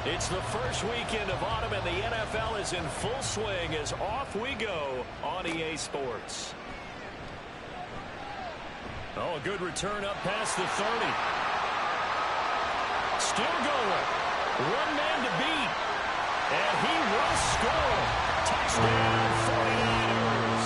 It's the first weekend of autumn, and the NFL is in full swing as off we go on EA Sports. Oh, a good return up past the 30. Still going. One man to beat. And he will score. Touchdown, 49ers.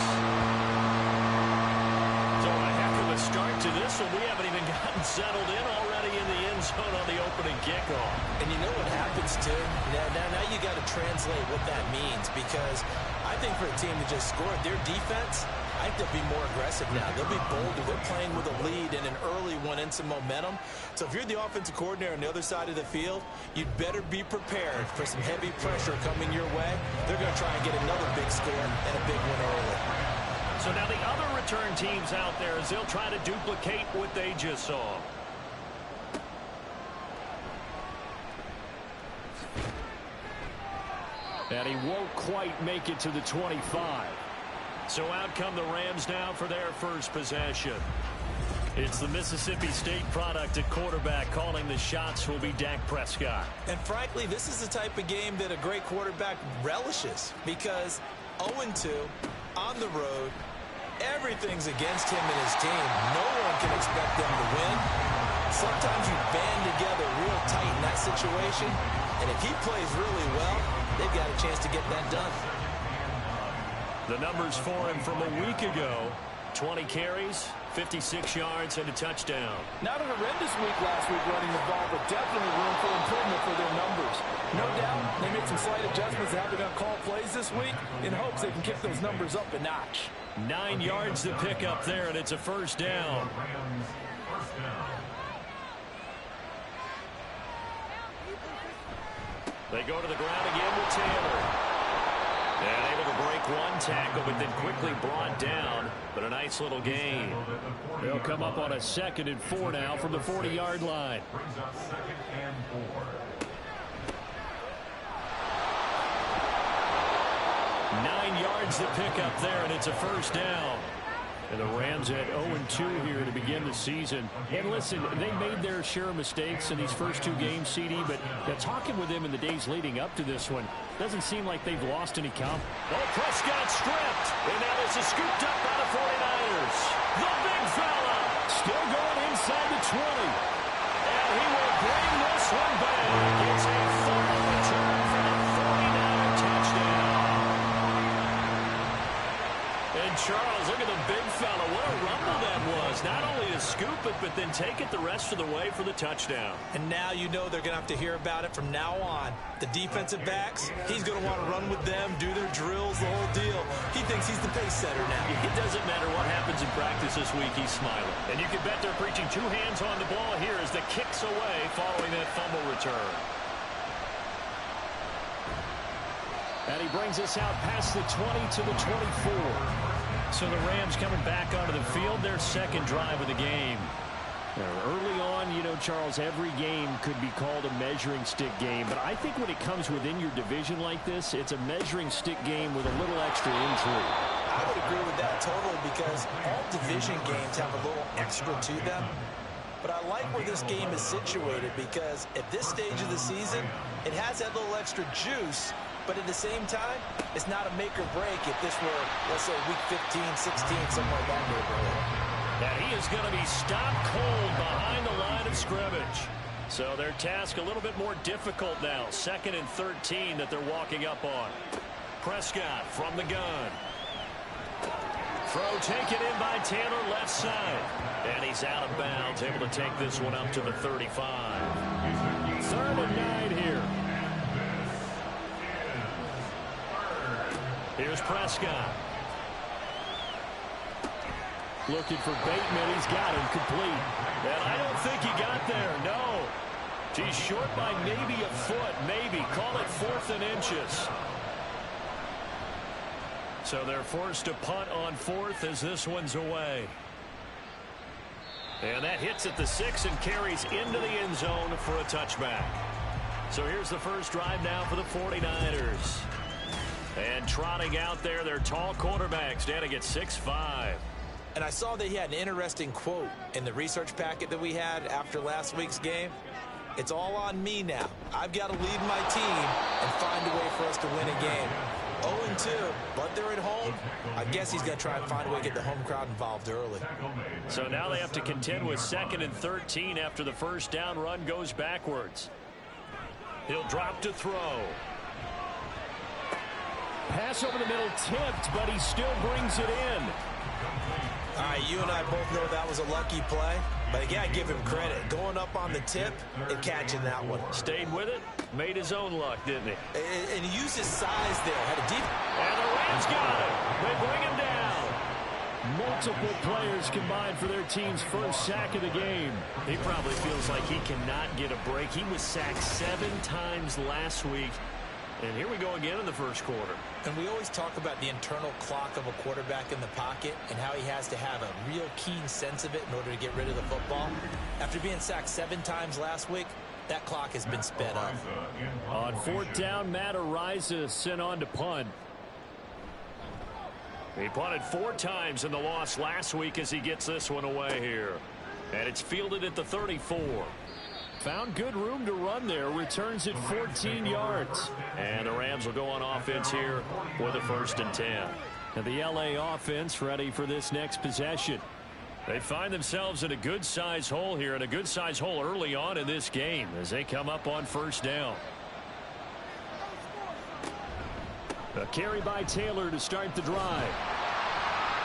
So a heck of a start to this one. We haven't even gotten settled in already in the end zone on the opening kickoff. And you know what happens, too? Now you got to translate what that means, because I think for a team to just score, their defense, I think they'll be more aggressive now. They'll be bolder. They're playing with a lead and an early one and some momentum. So if you're the offensive coordinator on the other side of the field, you'd better be prepared for some heavy pressure coming your way. They're going to try and get another big score and a big one early. So now the other return teams out there as they'll try to duplicate what they just saw. And he won't quite make it to the 25. So out come the Rams now for their first possession. It's the Mississippi State product at quarterback. Calling the shots will be Dak Prescott. And frankly, this is the type of game that a great quarterback relishes, because 0-2 on the road, everything's against him and his team. No one can expect them to win. Sometimes you band together real tight in that situation, and if he plays really well, they've got a chance to get that done. The numbers for him from a week ago: 20 carries, 56 yards, and a touchdown. Not a horrendous week last week running the ball, but definitely room for improvement for their numbers. No doubt they made some slight adjustments to how they're going to call plays this week in hopes they can kick those numbers up a notch. 9 yards to pick up there, and it's a first down. They go to the ground again with Taylor. And able to break one tackle, but then quickly brought down. But a nice little gain. They'll come up on a 2nd and 4 now from the 40-yard line. Brings up 2nd and 4. 9 yards to pick up there, and it's a first down. And the Rams at 0-2 here to begin the season. And listen, they made their share of mistakes in these first 2 games, CD, but talking with them in the days leading up to this one, doesn't seem like they've lost any count. Oh, Prescott stripped. And now this is scooped up by the 49ers. The big fella still going inside the 20. And he will bring this one back. It's a final return for the 49er touchdown. And Charles, look at the big fella. What a rumble that was. Not only to scoop it, but then take it the rest of the way for the touchdown. And now you know they're going to have to hear about it from now on. The defensive backs, he's going to want to run with them, do their drills, the whole deal. He thinks he's the pace setter now. It doesn't matter what happens in practice this week, he's smiling. And you can bet they're preaching 2 hands on the ball here as the kick's away following that fumble return. And he brings us out past the 20 to the 24. So the Rams coming back onto the field, their 2nd drive of the game. Now, early on, you know, Charles, every game could be called a measuring stick game. But I think when it comes within your division like this, it's a measuring stick game with a little extra intrigue. I would agree with that totally, because all division games have a little extra to them. But I like where this game is situated, because at this stage of the season, it has that little extra juice. But at the same time, it's not a make or break if this were, let's say, week 15, 16, somewhere in that neighborhood. And he is going to be stopped cold behind the line of scrimmage. So their task a little bit more difficult now. 2nd and 13 that they're walking up on. Prescott from the gun. Throw taken in by Taylor, left side. And he's out of bounds, able to take this one up to the 35. 3rd and 9 here. Here's Prescott. Looking for Bateman. He's got him complete. And I don't think he got there. No. He's short by maybe a foot. Maybe. Call it 4th and inches. So they're forced to punt on 4th as this one's away. And that hits at the 6 and carries into the end zone for a touchback. So here's the first drive now for the 49ers. And trotting out there, their tall quarterback standing at 6'5". And I saw that he had an interesting quote in the research packet that we had after last week's game. It's all on me now. I've got to lead my team and find a way for us to win a game. 0-2, but they're at home. I guess he's going to try and find a way to get the home crowd involved early. So now they have to contend with 2nd and 13 after the first down run goes backwards. He'll drop to throw. Pass over the middle tipped, but he still brings it in. All right, you and I both know that was a lucky play, but I got to give him credit. Going up on the tip and catching that one. Stayed with it, made his own luck, didn't he? And he used his size there. Had a deep... And the Rams got it. They bring him down. Multiple players combined for their team's first sack of the game. He probably feels like he cannot get a break. He was sacked 7 times last week. And here we go again in the first quarter. And we always talk about the internal clock of a quarterback in the pocket and how he has to have a real keen sense of it in order to get rid of the football. After being sacked 7 times last week, that clock has been sped up. On 4th down, Matt Araiza sent on to punt. He punted 4 times in the loss last week as he gets this one away here. And it's fielded at the 34. Found good room to run there. Returns it 14 yards. And the Rams will go on offense here with a 1st and 10. And the LA offense ready for this next possession. They find themselves in a good-sized hole here, and a good-sized hole early on in this game as they come up on 1st down. A carry by Taylor to start the drive.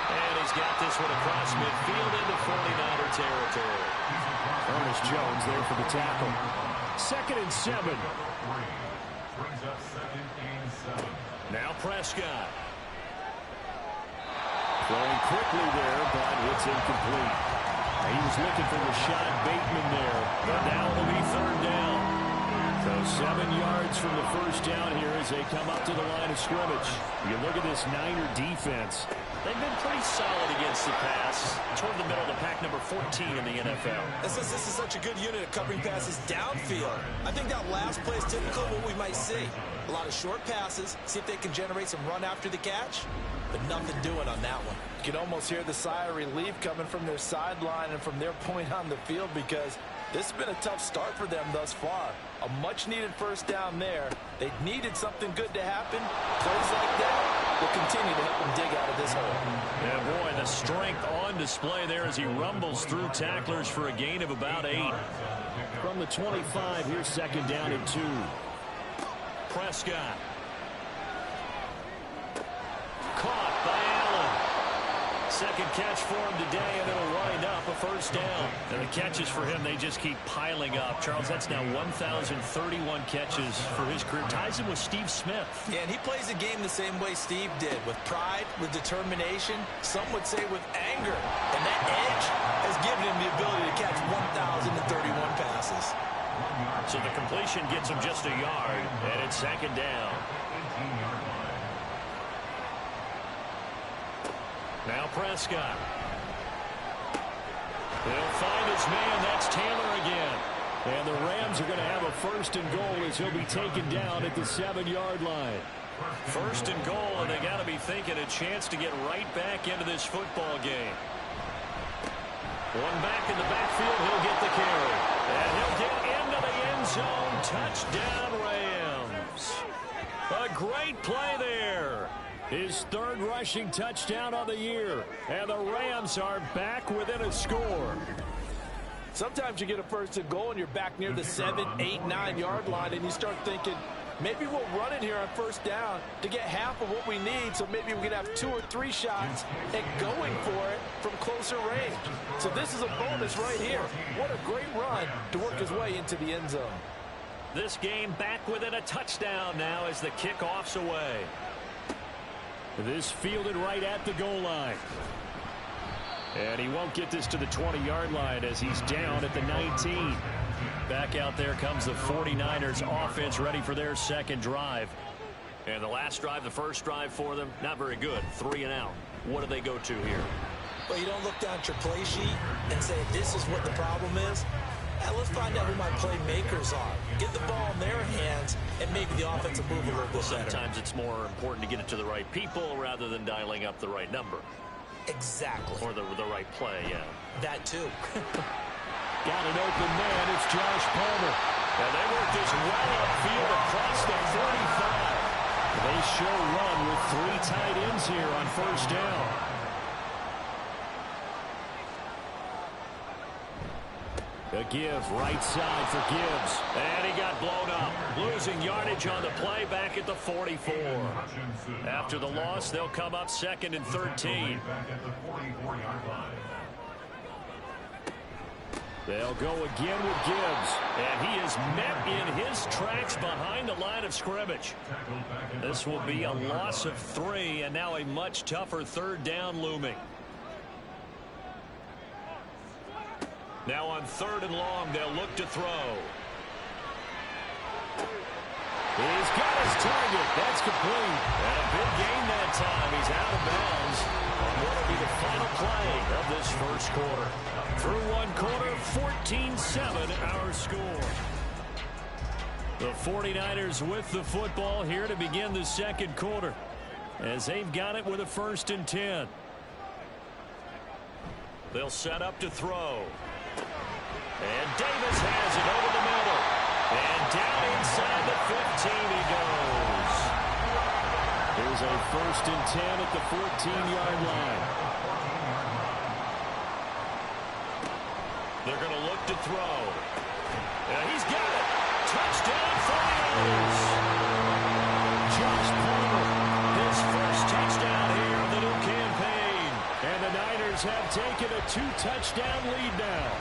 And he's got this one across midfield into 49er territory. Ernest Jones there for the tackle. 2nd and 7. Now Prescott. Throwing quickly there, but it's incomplete. He was looking for Rashad Bateman there, but now it'll be 3rd down. So 7 yards from the first down here as they come up to the line of scrimmage. You look at this Niner defense. They've been pretty solid against the pass. Toward the middle of the pack, number 14 in the NFL. This is such a good unit of covering passes downfield. I think that last play is typical of what we might see. A lot of short passes, see if they can generate some run after the catch, but nothing doing on that one. You can almost hear the sigh of relief coming from their sideline and from their point on the field, because this has been a tough start for them thus far. A much-needed first down there. They needed something good to happen. Plays like that will continue to help them dig out of this hole. Yeah, boy, the strength on display there as he rumbles through tacklers for a gain of about 8. From the 25, here's 2nd down and 2. Prescott. Caught by Allen. 2nd catch for him today, and it'll wind up a 1st down. And the catches for him, they just keep piling up. Charles, that's now 1,031 catches for his career. Ties him with Steve Smith. Yeah, and he plays the game the same way Steve did, with pride, with determination, some would say with anger. And that edge has given him the ability to catch 1,031 passes. So the completion gets him just a yard, and it's 2nd down. Now Prescott. He'll find his man. That's Taylor again. And the Rams are going to have a 1st and goal as he'll be taken down at the 7-yard line. 1st and goal, and they got to be thinking a chance to get right back into this football game. One back in the backfield. He'll get the carry. And he'll get into the end zone. Touchdown, Rams. A great play there. His 3rd rushing touchdown of the year. And the Rams are back within a score. Sometimes you get a 1st and goal and you're back near the 7, 8, 9-yard line, and you start thinking, maybe we'll run it here on 1st down to get half of what we need, so maybe we can have 2 or 3 shots at going for it from closer range. So this is a bonus right here. What a great run to work his way into the end zone. This game back within a touchdown now as the kickoff's away. This fielded right at the goal line. And he won't get this to the 20-yard line as he's down at the 19. Back out there comes the 49ers offense ready for their 2nd drive. And the last drive, the first drive for them, not very good. 3 and out. What do they go to here? Well, you don't look down at your play sheet and say, this is what the problem is. Let's find out who my playmakers are. Get the ball in their hands, and maybe the offense will move a little bit better. Sometimes it's more important to get it to the right people rather than dialing up the right number. Exactly. Or the right play, yeah. That too. Got an open man. It's Josh Palmer. And they work this well upfield across the 45. They show run with 3 tight ends here on first down. A give right side for Gibbs. And he got blown up. Losing yardage on the play back at the 44. After the loss, they'll come up 2nd and 13. They'll go again with Gibbs. And he is met in his tracks behind the line of scrimmage. This will be a loss of 3, and now a much tougher 3rd down looming. Now on 3rd and long, they'll look to throw. He's got his target. That's complete. And a big gain that time. He's out of bounds on what will be the final play of this first quarter. Through 1 quarter, 14-7 our score. The 49ers with the football here to begin the 2nd quarter, as they've got it with a 1st and 10. They'll set up to throw. And Davis has it over the middle. And down inside the 15 he goes. Here's a 1st and 10 at the 14-yard line. They're going to look to throw. And he's got it. Touchdown 49ers. Josh Palmer, his first touchdown here of the new campaign. And the Niners have taken a 2-touchdown lead now.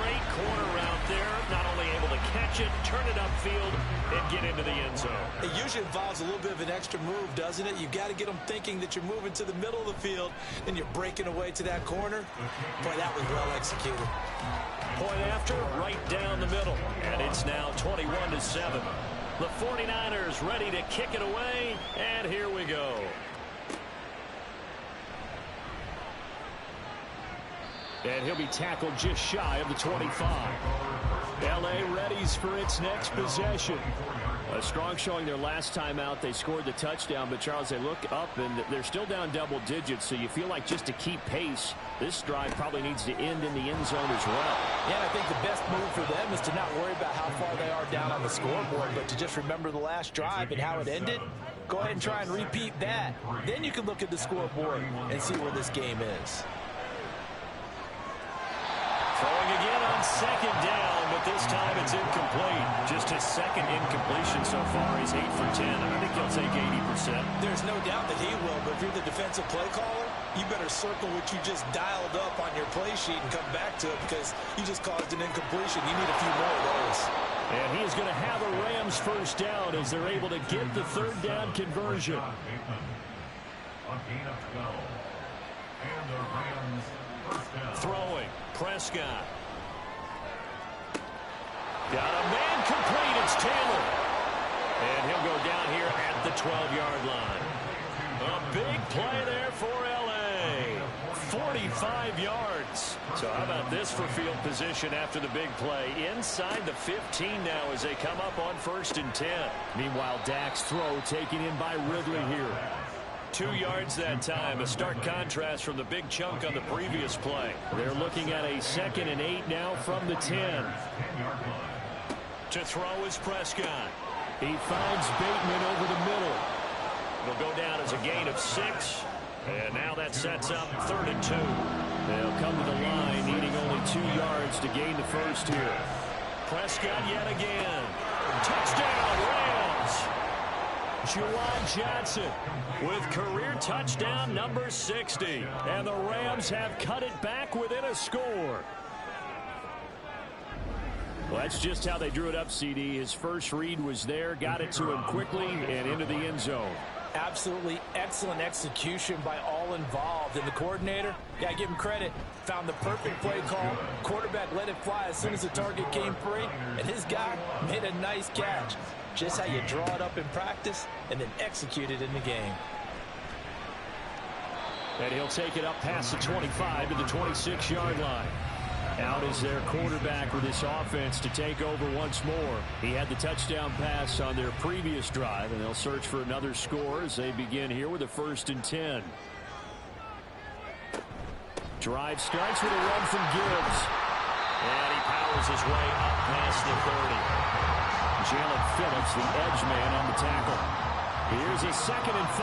Great corner out there, not only able to catch it, turn it upfield, and get into the end zone. It usually involves a little bit of an extra move, doesn't it? You've got to get them thinking that you're moving to the middle of the field, and you're breaking away to that corner. Boy, that was well executed. Point after, right down the middle, and it's now 21-7. The 49ers ready to kick it away, and here we go. And he'll be tackled just shy of the 25. L.A. readies for its next possession. A strong showing their last time out. They scored the touchdown, but Charles, they look up and they're still down double digits, so you feel like just to keep pace, this drive probably needs to end in the end zone as well. Yeah, I think the best move for them is to not worry about how far they are down on the scoreboard, but to just remember the last drive and how it ended. Go ahead and try and repeat that. Then you can look at the scoreboard and see where this game is. Throwing again on 2nd down, but this time it's incomplete. Just his 2nd incompletion so far. He's 8 for 10. I think he'll take 80%. There's no doubt that he will, but if you're the defensive play caller, you better circle what you just dialed up on your play sheet and come back to it, because you just caused an incompletion. You need a few more of those. And he is going to have a Rams 1st down as they're able to get the 3rd down conversion. Throwing. Prescott. Got a man complete. It's Taylor. And he'll go down here at the 12-yard line. A big play there for L.A. 45 yards. So how about this for field position after the big play? Inside the 15 now as they come up on 1st and 10. Meanwhile, Dak's throw taken in by Ridley here. 2 yards that time, a stark contrast from the big chunk on the previous play. They're looking at a 2nd and 8 now from the 10. To throw is Prescott. He finds Bateman over the middle. It'll go down as a gain of 6. And now that sets up 3rd and 2. They'll come to the line, needing only 2 yards to gain the first here. Prescott yet again. Touchdown, Rams! Juwan Johnson with career touchdown number 60. And the Rams have cut it back within a score. Well, that's just how they drew it up, CD. His first read was there, got it to him quickly, and into the end zone. Absolutely excellent execution by all involved. And the coordinator, got to give him credit, found the perfect play call. Quarterback let it fly as soon as the target came free, and his guy made a nice catch. Just how you draw it up in practice and then execute it in the game. And he'll take it up past the 25 to the 26-yard line. Out is their quarterback with this offense to take over once more. He had the touchdown pass on their previous drive, and they'll search for another score as they begin here with a 1st and 10. Drive starts with a run from Gibbs. And he powers his way up past the 30. Jalen Phillips, the edge man on the tackle. Here's a 2nd and 5.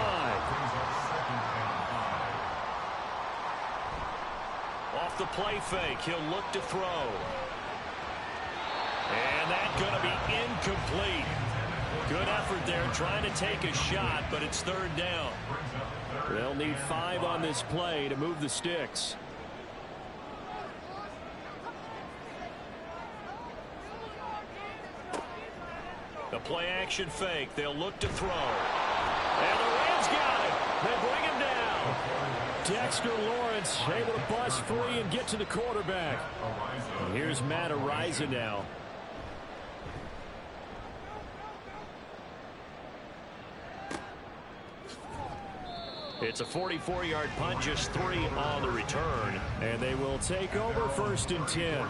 Off the play fake, he'll look to throw. And that's going to be incomplete. Good effort there, trying to take a shot, but it's 3rd down. They'll need 5 on this play to move the sticks. The play action fake. They'll look to throw. And the Rams got it. They bring him down. Dexter Lawrence able to bust free and get to the quarterback. And here's Matt Araiza now. It's a 44-yard punt, just 3 on the return. And they will take over 1st and 10.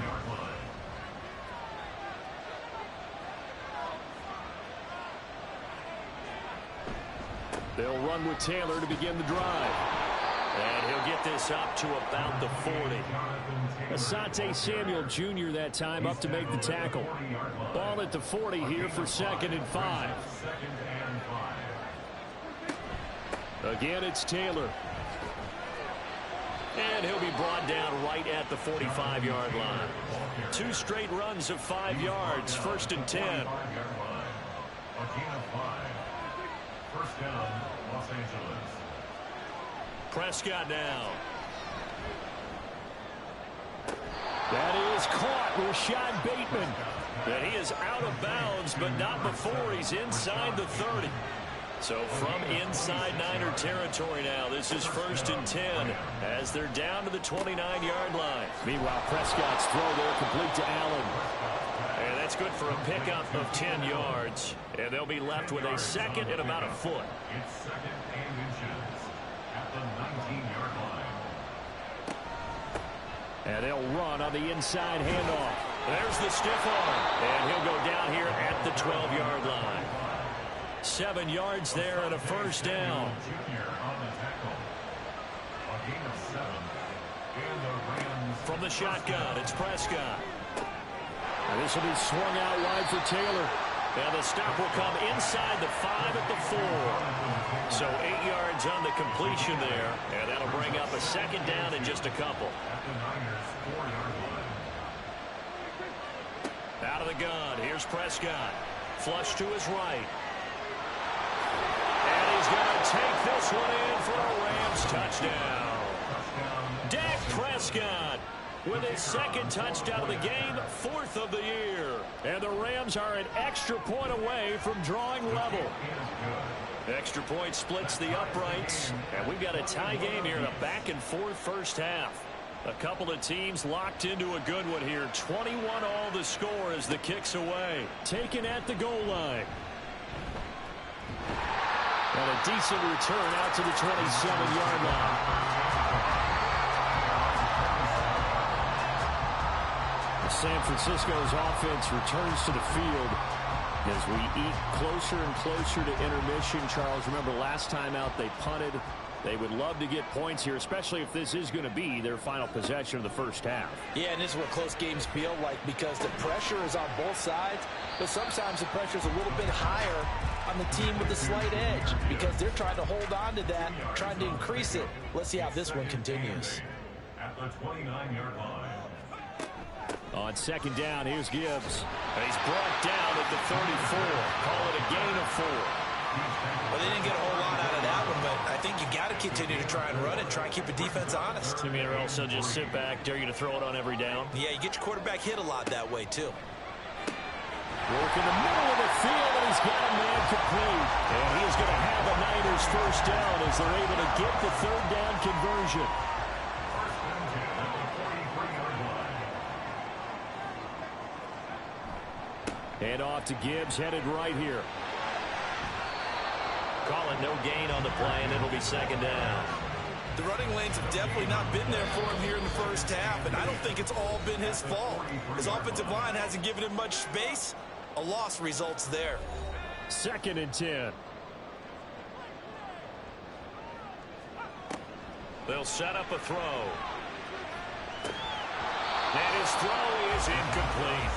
They'll run with Taylor to begin the drive. And he'll get this up to about the 40. Asante Samuel Jr. that time up to make the tackle. Ball at the 40 here for 2nd and 5. Again, it's Taylor. And he'll be brought down right at the 45-yard line. 2 straight runs of 5 yards. 1st and 10. First down, Los Angeles. Prescott now. That is caught. Rashad Bateman. And he is out of bounds, but not before he's inside the 30. So from inside Niner territory now, this is 1st and 10 as they're down to the 29-yard line. Meanwhile, Prescott's throw there complete to Allen. And that's good for a pickup of 10 yards. And they'll be left with a 2nd and about a foot. It's 2nd and inches at the 19-yard line. And they'll run on the inside handoff. There's the stiff arm. And he'll go down here at the 12-yard line. 7 yards there and a 1st down. From the shotgun, it's Prescott. And this will be swung out wide for Taylor. And the stop will come inside the 5 at the 4. So 8 yards on the completion there. And that'll bring up a 2nd down in just a couple. Out of the gun, here's Prescott. Flush to his right. And he's going to take this one in for a Rams touchdown. Dak Prescott with his 2nd touchdown of the game, 4th of the year. And the Rams are an extra point away from drawing level. Extra point splits the uprights. And we've got a tie game here in a back-and-forth first half. A couple of teams locked into a good one here. 21 all the score as the kick's away. Taken at the goal line. And a decent return out to the 27-yard line. San Francisco's offense returns to the field as we eat closer and closer to intermission. Charles, remember last time out they punted. They would love to get points here, especially if this is going to be their final possession of the first half. Yeah, and this is what close games feel like because the pressure is on both sides, but sometimes the pressure is a little bit higher on the team with the slight edge because they're trying to hold on to that, trying to increase it. Let's see how this one continues. At the 29-yard line. On 2nd down, here's Gibbs. And he's brought down at the 34. Call it a gain of 4. Well, they didn't get a whole lot out of that one, but I think you got to continue to try and run it, try and keep the defense honest. You mean or else they'll just sit back, dare you to throw it on every down? Yeah, you get your quarterback hit a lot that way, too. Work in the middle of the field, and he's got a man complete. And he is going to have a Niners first down as they're able to get the 3rd down conversion. Hand off to Gibbs, headed right here. Call it no gain on the play, and it'll be 2nd down. The running lanes have definitely not been there for him here in the first half, and I don't think it's all been his fault. His offensive line hasn't given him much space. A loss results there. 2nd and 10. They'll set up a throw. And his throw is incomplete.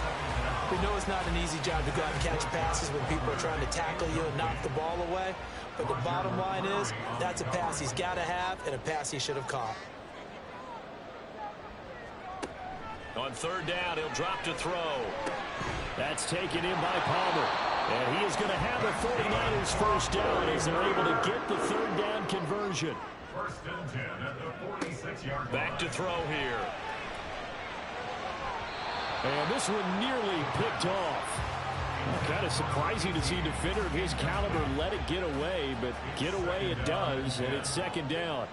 We know it's not an easy job to go out and catch passes when people are trying to tackle you and knock the ball away. But the bottom line is, that's a pass he's got to have and a pass he should have caught. On third down, he'll drop to throw. That's taken in by Palmer. And he is going to have the 49ers first down as they're able to get the third down conversion. First and 10 at the 46-yard line. Back to throw here. And this one nearly picked off. Kind of surprising to see a defender of his caliber let it get away, but get away it does, and it's second down.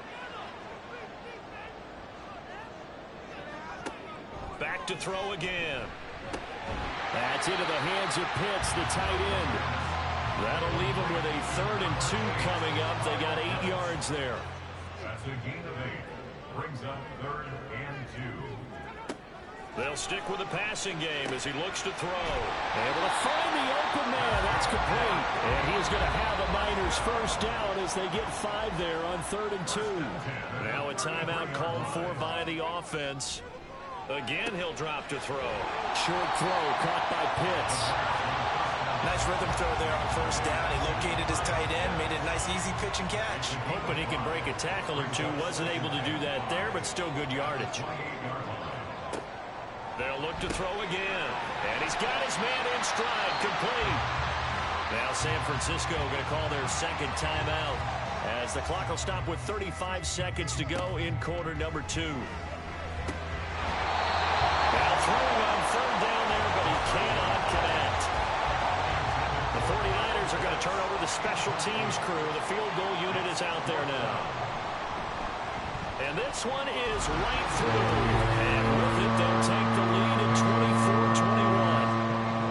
Back to throw again. That's into the hands of Pitts, the tight end. That'll leave him with a 3rd and 2 coming up. They got 8 yards there. That's a gain of 8. Brings up 3rd and 2. They'll stick with the passing game as he looks to throw. Able to find the open man. That's complete. And he's going to have a Niners first down as they get 5 there on 3rd and 2. Now a timeout called for by the offense. Again, he'll drop to throw. Short throw caught by Pitts. Nice rhythm throw there on first down. He located his tight end, made it a nice easy pitch and catch. Hoping he can break a tackle or two. Wasn't able to do that there, but still good yardage. They'll look to throw again. And he's got his man in stride, complete. Now San Francisco going to call their second timeout as the clock will stop with 35 seconds to go in quarter number 2. Now throwing on third down there, but he cannot connect. The 49ers are going to turn over the special teams crew. The field goal unit is out there now. And this one is right through. And with it, they'll take the lead at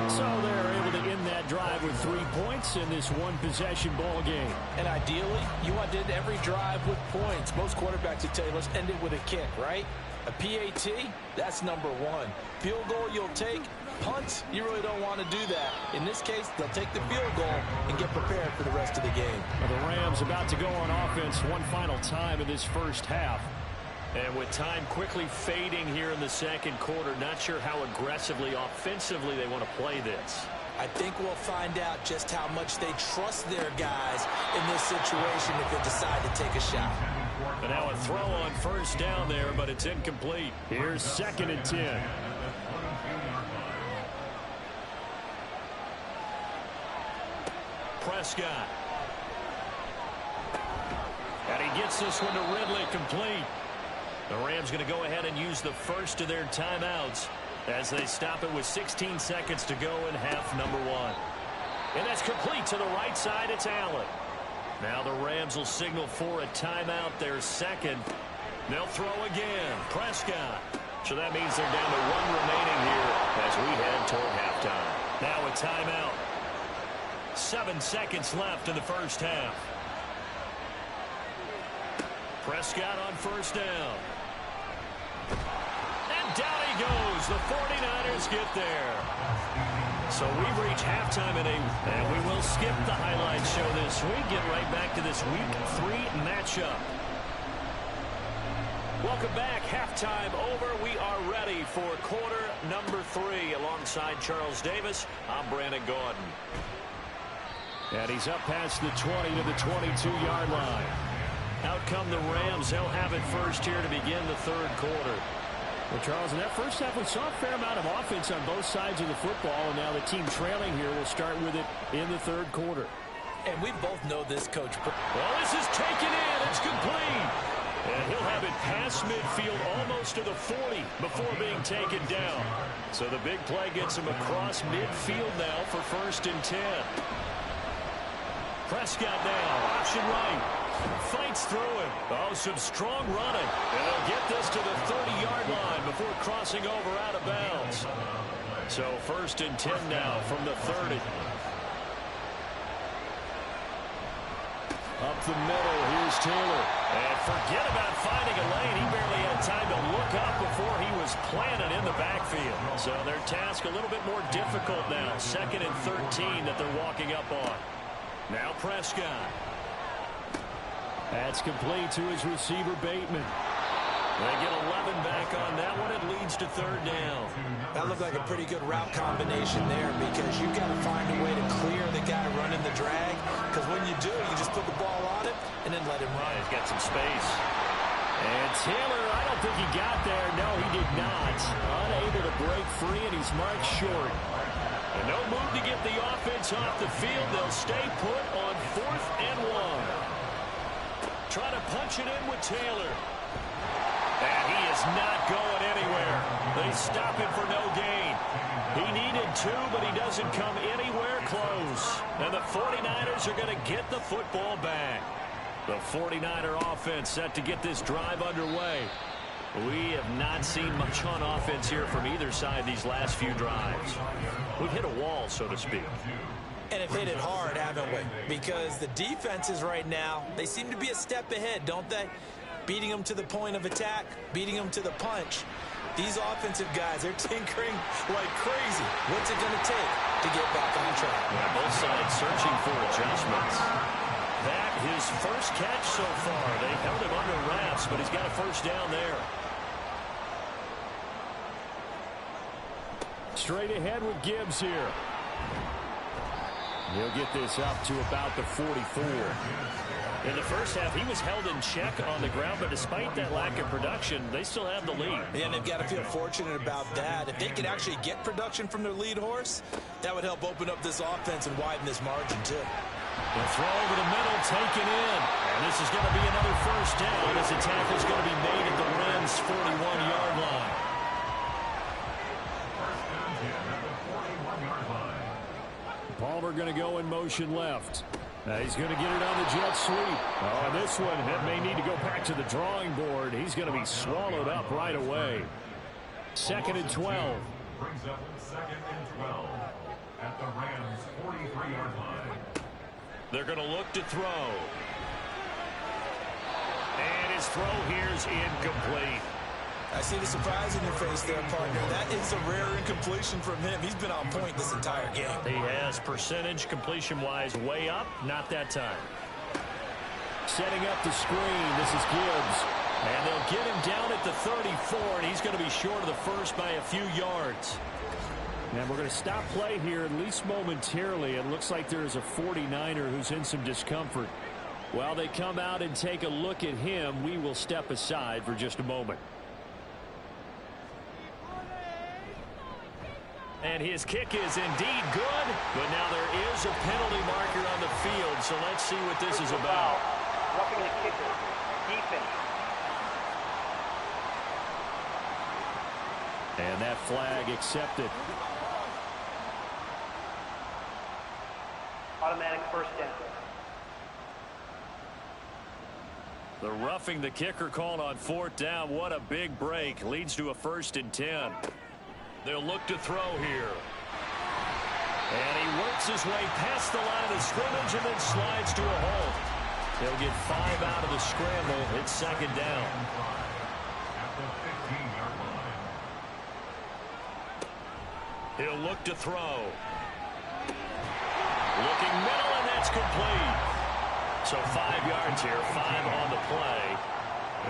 24-21. So they're able to end that drive with 3 points in this one-possession ball game. And ideally, you want to end every drive with points. Most quarterbacks would tell you, let's end it with a kick, right? A PAT, that's number 1. Field goal you'll take. Punts, you really don't want to do that. In this case, they'll take the field goal and get prepared for the rest of the game. Well, the Rams about to go on offense one final time in this first half. And with time quickly fading here in the second quarter, not sure how aggressively, offensively they want to play this. I think we'll find out just how much they trust their guys in this situation if they decide to take a shot. And now a throw on first down there, but it's incomplete. Here's 2nd and 10. Prescott. And he gets this one to Ridley, complete. The Rams going to go ahead and use the first of their timeouts as they stop it with 16 seconds to go in half number 1. And that's complete to the right side. It's Allen. Now the Rams will signal for a timeout. Their second. They'll throw again. Prescott. So that means they're down to 1 remaining here as we head toward halftime. Now a timeout. 7 seconds left in the first half. Prescott on first down. And down he goes. The 49ers get there. So we've reached halftime and we will skip the highlights show this week. Get right back to this Week 3 matchup. Welcome back. Halftime over. We are ready for quarter number 3 alongside Charles Davis. I'm Brandon Gaudin. And he's up past the 20 to the 22-yard line. Out come the Rams. They'll have it first here to begin the third quarter. Well, Charles, in that first half, we saw a fair amount of offense on both sides of the football, and now the team trailing here will start with it in the third quarter. And we both know this, Coach. Well, this is taken in. It's complete. And he'll have it past midfield almost to the 40 before being taken down. So the big play gets him across midfield now for 1st and 10. Prescott now, option right. Fights through it. Oh, some strong running. And they'll get this to the 30-yard line before crossing over out of bounds. So 1st and 10 now from the 30. Up the middle, here's Taylor. And forget about finding a lane. He barely had time to look up before he was planted in the backfield. So their task a little bit more difficult now. 2nd and 13 that they're walking up on. Now Prescott. That's complete to his receiver, Bateman. They get 11 back on that one. It leads to third down. That looked like a pretty good route combination there because you've got to find a way to clear the guy running the drag, because when you do, you just put the ball on him and then let him run. He's got some space. And Taylor, I don't think he got there. No, he did not. Unable to break free, and he's marked short. And no move to get the offense off the field. They'll stay put on 4th and 1. Try to punch it in with Taylor. And he is not going anywhere. They stop him for no gain. He needed 2, but he doesn't come anywhere close. And the 49ers are going to get the football back. The 49er offense set to get this drive underway. We have not seen much on offense here from either side these last few drives. We've hit a wall, so to speak. And have hit it hard, haven't we? Because the defenses right now, they seem to be a step ahead, don't they? Beating them to the point of attack, beating them to the punch. These offensive guys, they're tinkering like crazy. What's it going to take to get back on track? Yeah, both sides searching for adjustments. That, his first catch so far. They held him under wraps, but he's got a first down there. Straight ahead with Gibbs here. He'll get this up to about the 44. In the first half, he was held in check on the ground, but despite that lack of production, they still have the lead. Yeah, and they've got to feel fortunate about that. If they could actually get production from their lead horse, that would help open up this offense and widen this margin, too. The throw over the middle, taken in. And this is going to be another first down as the tackle is going to be made at the Rams' 41-yard line. Palmer going to go in motion left. He's going to get it on the jet sweep. Oh, this one may need to go back to the drawing board. He's going to be swallowed up right away. 2nd and 12. Brings up 2nd and 12 at the Rams' 43-yard line. They're going to look to throw. And his throw here is incomplete. I see the surprise in your face there, partner. That is a rare incompletion from him. He's been on point this entire game. He has percentage completion-wise way up. Not that time. Setting up the screen. This is Gibbs. And they'll get him down at the 34, and he's going to be short of the first by a few yards. And we're going to stop play here, at least momentarily. It looks like there is a 49er who's in some discomfort. While they come out and take a look at him, we will step aside for just a moment. And his kick is indeed good, but now there is a penalty marker on the field, so let's see what this is about. Roughing the kicker. Defense. And that flag accepted. Automatic first down. The roughing the kicker called on 4th down. What a big break. Leads to a 1st and 10. They'll look to throw here. And he works his way past the line of scrimmage and then slides to a halt. They'll get 5 out of the scramble. It's 2nd down. At the 15-yard line. He'll look to throw. Looking middle, and that's complete. So 5 yards here, 5 on the play.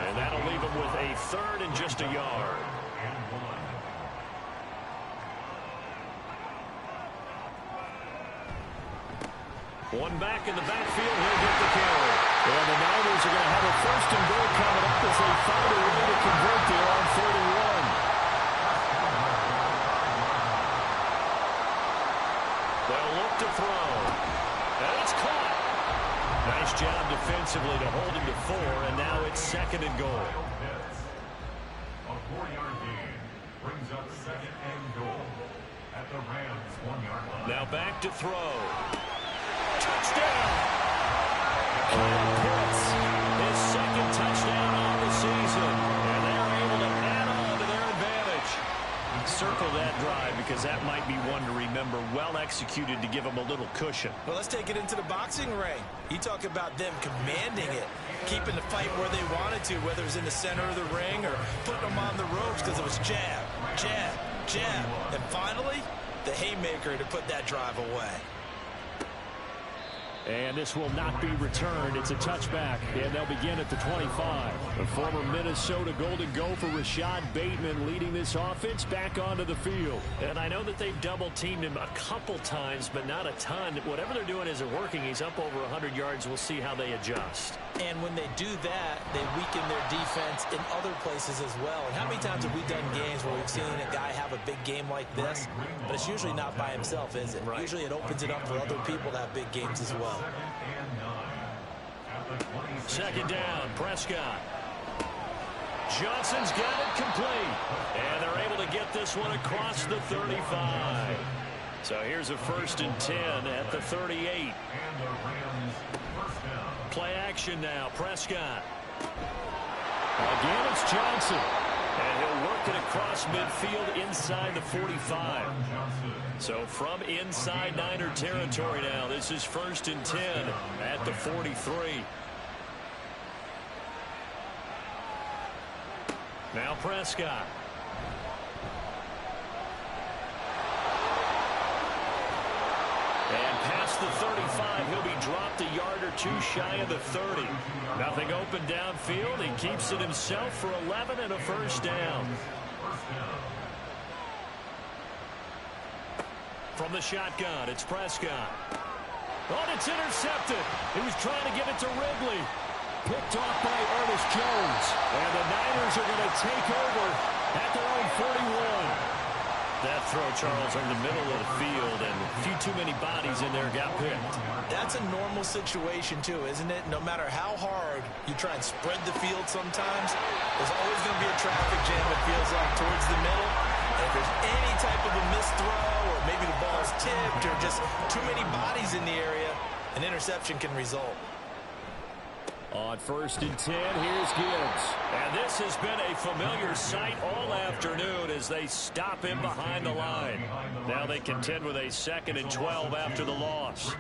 And that'll leave him with a 3rd and just a yard. One back in the backfield, he'll get the carry. And the Niners are going to have a 1st and goal coming up as they find a way to convert there on 3rd and 1. They'll look to throw. And it's caught. Nice job defensively to hold him to 4, and now it's 2nd and goal. A 4-yard gain brings up 2nd and goal at the Rams' 1-yard line. Now back to throw. Touchdown! Kyle Pitts, his 2nd touchdown on the season. And they're able to add on to their advantage. Circle that drive because that might be one to remember. Well executed to give them a little cushion. Well, let's take it into the boxing ring. You talk about them commanding it, keeping the fight where they wanted to, whether it was in the center of the ring or putting them on the ropes because it was jab, jab, jab. And finally, the haymaker to put that drive away. And this will not be returned. It's a touchback, and they'll begin at the 25. The former Minnesota Golden Gopher Rashad Bateman leading this offense back onto the field. And I know that they've double-teamed him a couple times, but not a ton. Whatever they're doing isn't working. He's up over 100 yards. We'll see how they adjust. And when they do that, they weaken their defense in other places as well. And how many times have we done games where we've seen a guy have a big game like this, but it's usually not by himself, is it? Right. Usually it opens it up for other people to have big games as well. Second down, Prescott. Johnson's got it complete. And they're able to get this one across the 35. So here's a 1st and 10 at the 38. Play action now, Prescott. Again, it's Johnson. And he'll work it across midfield inside the 45. So from inside Niner territory now, this is 1st and 10 at the 43. Now Prescott. And past the 35, he'll be dropped a yard or two shy of the 30. Nothing open downfield. He keeps it himself for 11 and a 1st down. From the shotgun, it's Prescott. Oh, and it's intercepted. He was trying to get it to Ridley. Picked off by Ernest Jones. And the Niners are going to take over at their own 41. That throw, Charles, in the middle of the field, and a few too many bodies in there got picked. That's a normal situation, too, isn't it? No matter how hard you try and spread the field sometimes, there's always going to be a traffic jam, it feels like, towards the middle. And if there's any type of a missed throw, or maybe the ball's tipped, or just too many bodies in the area, an interception can result. On 1st and 10, here's Gibbs. And this has been a familiar sight all afternoon as they stop him behind the line. Now they contend with a 2nd and 12 after the loss.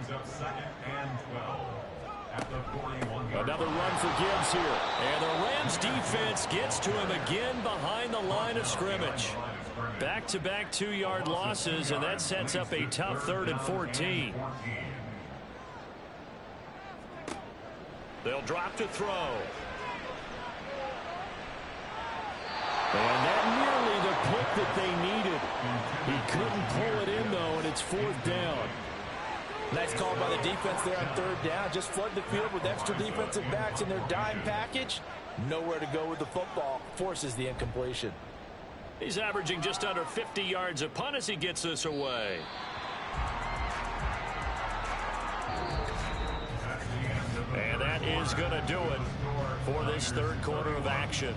Another run for Gibbs here. And the Rams defense gets to him again behind the line of scrimmage. Back-to-back 2-yard losses, and that sets up a tough 3rd and 14. They'll drop to throw. And that nearly the pick that they needed. He couldn't pull it in, though, and it's 4th down. Nice call by the defense there on 3rd down. Just flood the field with extra defensive backs in their dime package. Nowhere to go with the football. Forces the incompletion. He's averaging just under 50 yards a punt as he gets this away. And that is going to do it for this 3rd quarter of action.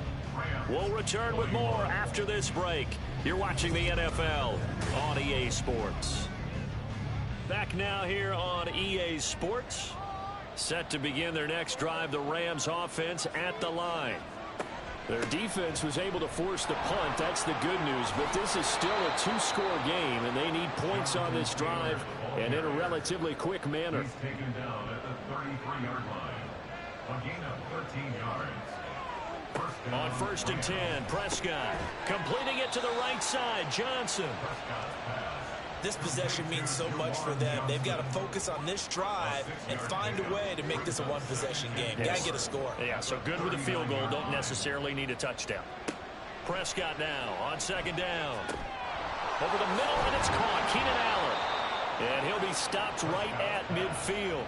We'll return with more after this break. You're watching the NFL on EA Sports. Back now here on EA Sports. Set to begin their next drive, the Rams offense at the line. Their defense was able to force the punt. That's the good news. But this is still a 2-score game, and they need points on this drive and in a relatively quick manner. He's taken down at the 33-yard line. A gain of 13 yards. On 1st and 10, Prescott completing it to the right side. Johnson. This possession means so much for them. They've got to focus on this drive and find a way to make this a one-possession game. Yes. Got to get a score. Yeah, so good with a field goal. Don't necessarily need a touchdown. Prescott now on 2nd down. Over the middle, and it's caught. Keenan Allen. And he'll be stopped right at midfield.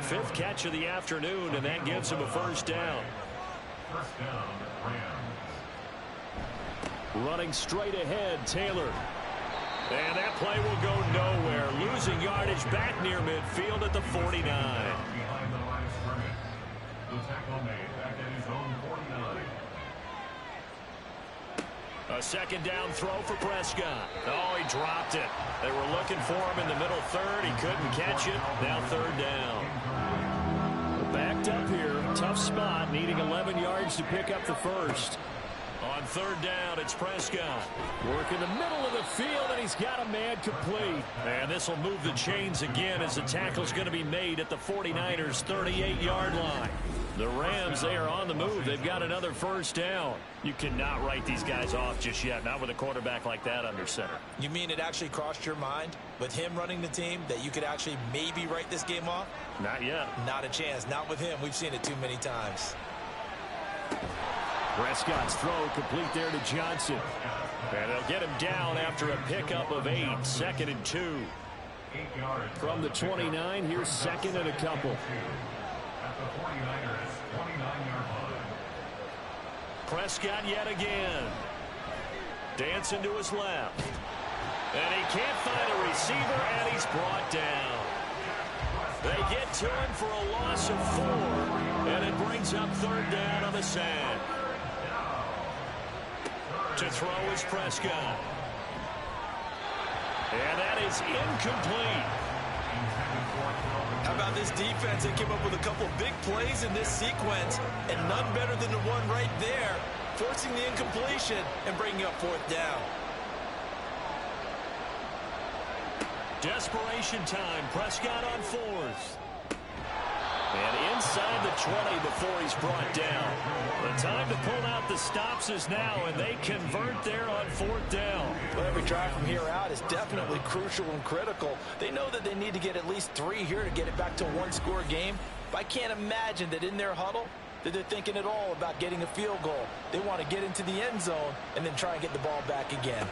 5th catch of the afternoon, and that gives him a 1st down. First down, Rams. Running straight ahead, Taylor. And that play will go nowhere. Losing yardage back near midfield at the 49. Behind the line of scrimmage. The tackle made back at his own 49. A 2nd down throw for Prescott. Oh, he dropped it. They were looking for him in the middle 3rd. He couldn't catch it. Now 3rd down. Backed up here. Tough spot. Needing 11 yards to pick up the 1st. On 3rd down, it's Prescott. Work in the middle of the field, and he's got a man complete. And this will move the chains again as the tackle's going to be made at the 49ers' 38-yard line. The Rams, they are on the move. They've got another first down. You cannot write these guys off just yet, not with a quarterback like that under center. You mean it actually crossed your mind with him running the team that you could actually maybe write this game off? Not yet. Not a chance. Not with him. We've seen it too many times. Prescott's throw complete there to Johnson. And they'll get him down after a pickup of 8. 2nd and 2. From the 29, here's 2nd and a couple. At the 49ers 29-yard line. Prescott yet again. Dancing to his left. And he can't find a receiver, and he's brought down. They get to him for a loss of 4. And it brings up 3rd down on the sand. To throw is Prescott. And that is incomplete. How about this defense? They came up with a couple big plays in this sequence, and none better than the one right there, forcing the incompletion and bringing up 4th down. Desperation time. Prescott on 4th. And inside the 20 before he's brought down. The time to pull out the stops is now, and they convert there on 4th down. Well, every drive from here out is definitely crucial and critical. They know that they need to get at least 3 here to get it back to a 1-score game. But I can't imagine that in their huddle that they're thinking at all about getting a field goal. They want to get into the end zone and then try and get the ball back again.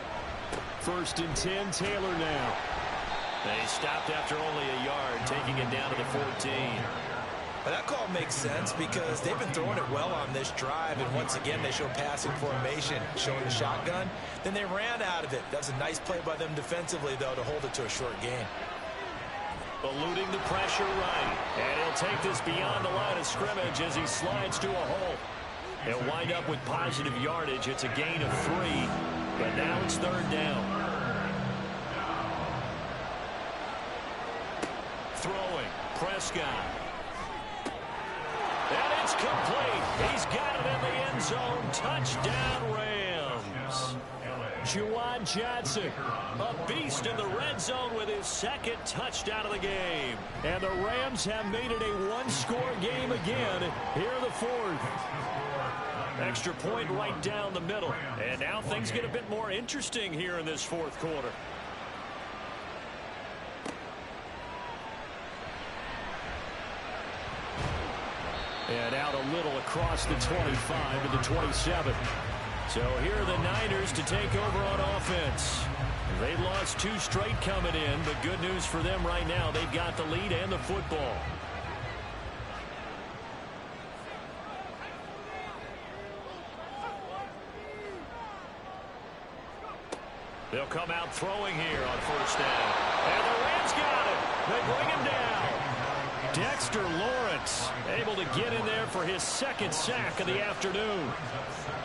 1st and 10, Taylor now. They stopped after only a yard, taking it down to the 14. Well, that call makes sense because they've been throwing it well on this drive, and once again they show passing formation, showing the shotgun. Then they ran out of it. That was a nice play by them defensively, though, to hold it to a short gain. Eluding the pressure right, and he'll take this beyond the line of scrimmage as he slides to a hole. He'll wind up with positive yardage. It's a gain of 3, but now it's 3rd down. Throwing, Prescott. And it's complete. He's got it in the end zone. Touchdown, Rams. Juwan Johnson, a beast in the red zone with his 2nd touchdown of the game. And the Rams have made it a 1-score game again. Here in the 4th. Extra point right down the middle. And now things get a bit more interesting here in this 4th quarter. And out a little across the 25 to the 27. So here are the Niners to take over on offense. They lost 2 straight coming in, but good news for them right now. They've got the lead and the football. They'll come out throwing here on 1st down. And the Rams got him. They bring him down. Dexter Lawrence able to get in there for his 2nd sack of the afternoon.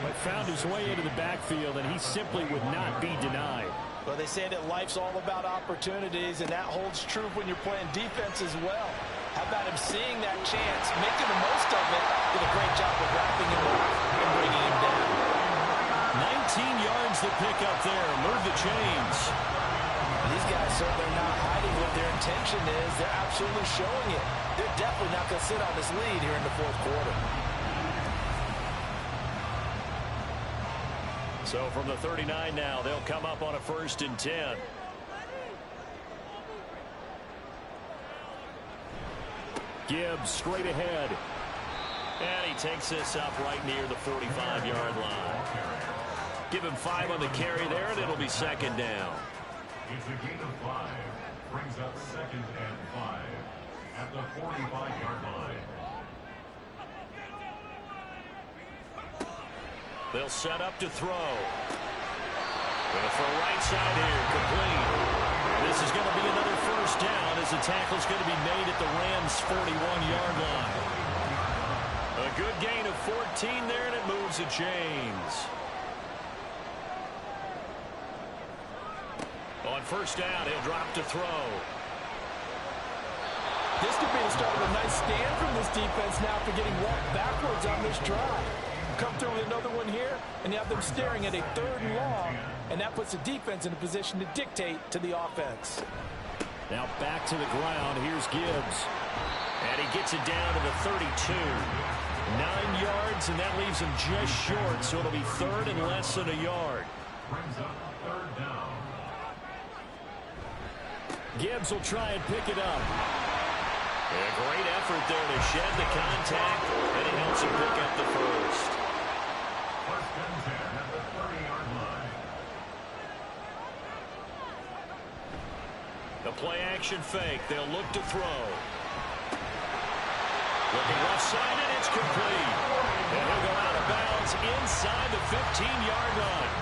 But found his way into the backfield, and he simply would not be denied. Well, they say that life's all about opportunities, and that holds true when you're playing defense as well. How about him seeing that chance, making the most of it, did a great job of wrapping him up and bringing him down. 19 yards to pick up there. Move the chains. These guys certainly not hiding what their intention is. They're absolutely showing it. They're definitely not going to sit on this lead here in the 4th quarter. So from the 39 now, they'll come up on a 1st and 10. Gibbs straight ahead. And he takes this up right near the 45-yard line. Give him 5 on the carry there, and it'll be 2nd down. It's a gain of 5. Brings up 2nd and 5 at the 45-yard line. They'll set up to throw. Going for a right side here, complete. This is going to be another 1st down as the tackle's going to be made at the Rams' 41-yard line. A good gain of 14 there, and it moves the chains. On 1st down, he'll drop to throw. This could be the start of a nice stand from this defense now for getting walked backwards on this drive. Come through with another one here, and you have them staring at a 3rd and long, and that puts the defense in a position to dictate to the offense. Now back to the ground. Here's Gibbs. And he gets it down to the 32. 9 yards, and that leaves him just short, so it'll be third and less than a yard. Brings up third down. Gibbs will try and pick it up. A great effort there to shed the contact, and he helps him pick up the first. First and 10 at the 30-yard line. The play-action fake. They'll look to throw. Looking left side, and it's complete. And he'll go out of bounds inside the 15-yard line.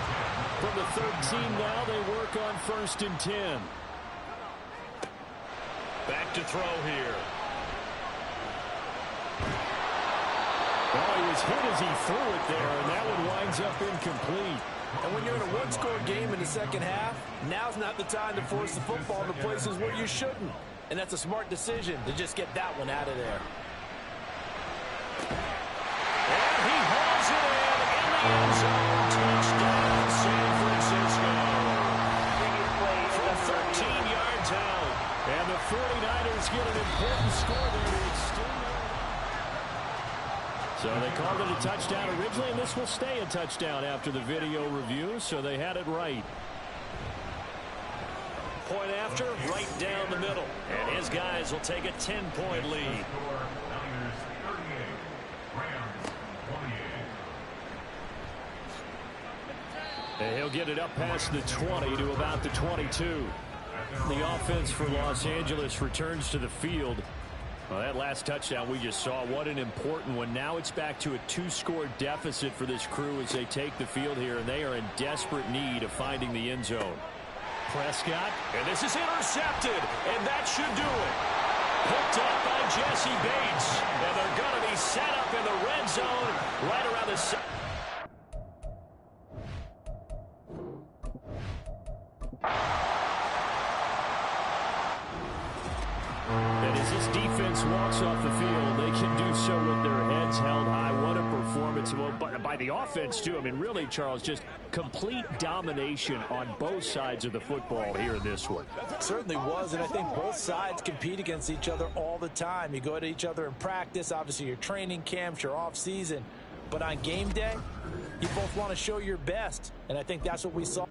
From the 13 now, they work on first and 10. Back to throw here. Oh, he was hit as he threw it there, and that one winds up incomplete. And when you're in a one-score game in the second half, now's not the time to force the football into places where you shouldn't. And that's a smart decision to just get that one out of there. And he hauls it in the end zone. Touchdown, San Francisco. From 13 yards out. And the 49ers get an important score there to extend it. So they called it a touchdown originally, and this will stay a touchdown after the video review, so they had it right. Point after, right down the middle. And his guys will take a 10-point lead. Niners 38, Rams 28. And he'll get it up past the 20 to about the 22. The offense for Los Angeles returns to the field. Well, that last touchdown we just saw, what an important one. Now it's back to a 2-score deficit for this crew as they take the field here, and they are in desperate need of finding the end zone. Prescott, and this is intercepted, and that should do it. Picked up by Jesse Bates, and they're going to be set up in the red zone right around the... And as this defense walks off the field, they can do so with their heads held high. What a performance. Well, by the offense, too. I mean, really, Charles, just complete domination on both sides of the football here in this one. Certainly was, and I think both sides compete against each other all the time. You go at each other in practice, obviously your training camps, your off-season. But on game day, you both want to show your best, and I think that's what we saw.